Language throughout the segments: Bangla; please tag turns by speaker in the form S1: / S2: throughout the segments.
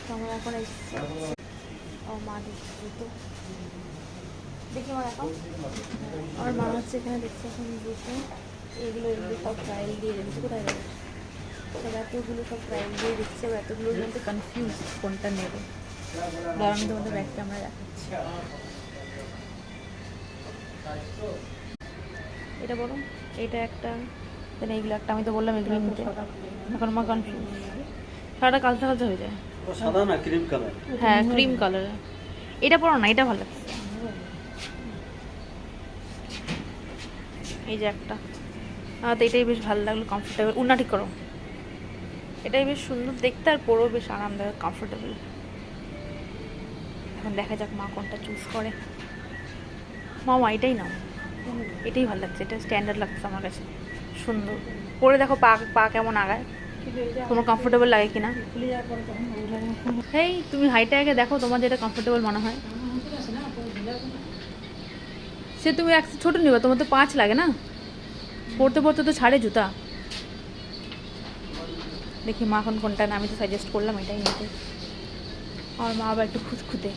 S1: তো আমরা এখন এসেছি ও মা দেখছি জুতো দেখি আমার এখন আমার মা হচ্ছে এখানে দেখছি এখন জুতো এগুলো সব ট্রায়াল দিয়ে দিচ্ছে কোথায় যাবে সব এতগুলো সব ট্রায়াল দিয়ে দিচ্ছে এবার এতগুলোর মধ্যে কনফিউজ কোনটা নেবে আমি তোমাদের ব্যাক ক্যামেরা দেখাচ্ছি এটা বলো এটা একটা দেন এইগুলো একটা আমি তো বললাম এগুলো নিতে এখন আমার কনফিউজ সারাটা কালচে কালচে হয়ে যায়
S2: সাদা না ক্রিম কালার
S1: হ্যাঁ ক্রিম কালার এটা পরো না এটা ভালো লাগছে এই যে একটা তো এটাই বেশ ভালো লাগলো কমফোর্টেবল উন্না ঠিক করো এটাই বেশ সুন্দর দেখতে আর পরেও বেশ আরামদায়ক কমফোর্টেবল এখন দেখা যাক মা কোনটা চুজ করে মামা এটাই নাও এটাই ভালো লাগছে এটা স্ট্যান্ডার্ড লাগছে আমার কাছে সুন্দর পরে দেখো পা পা কেমন আগায় তোমার কমফোর্টেবল লাগে কিনা হেই তুমি হাইটে আগে দেখো তোমার যেটা কমফোর্টেবল মনে হয় সে তুমি এক ছোটো নিবা তোমার তো 5 লাগে না পড়তে পড়তে তো ছাড়ে জুতা দেখি মা এখন কোনটা না আমি তো সাজেস্ট করলাম এটাই নিতে আমার মা আবার একটু খুঁতখুঁতে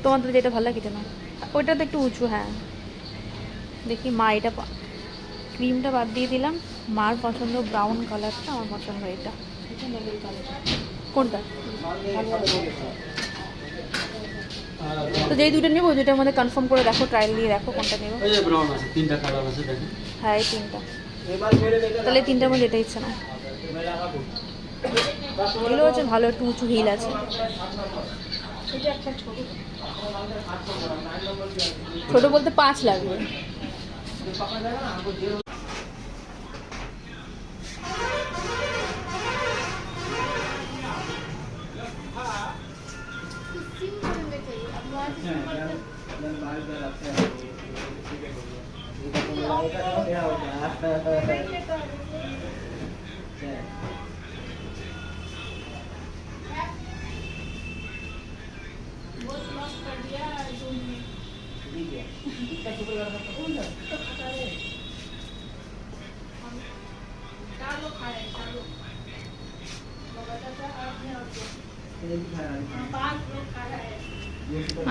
S1: তোমার তো যেটা ভালো লাগে না ওইটা তো একটু উঁচু হ্যাঁ দেখি মা এটা ক্রিমটা বাদ দিয়ে দিলাম মার পছন্দ ব্রাউন কালারটা আমার পছন্দ এটা কোনটা তো যেই দুটো নেবো দুটোর মধ্যে কনফার্ম করে দেখো ট্রায়াল দিয়ে দেখো কোনটা নেবো
S2: এই যে ব্রাউন আছে তিনটা কালার আছে দেখেন
S1: হ্যাঁ এই তিনটা তাহলে তিনটার মধ্যে যেটা ইচ্ছে না এগুলো হচ্ছে ভালো একটু উঁচু হিল আছে ছোট বলতে 5 লাগবে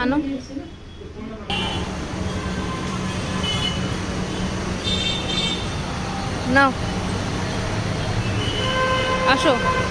S1: আনো নাও আসো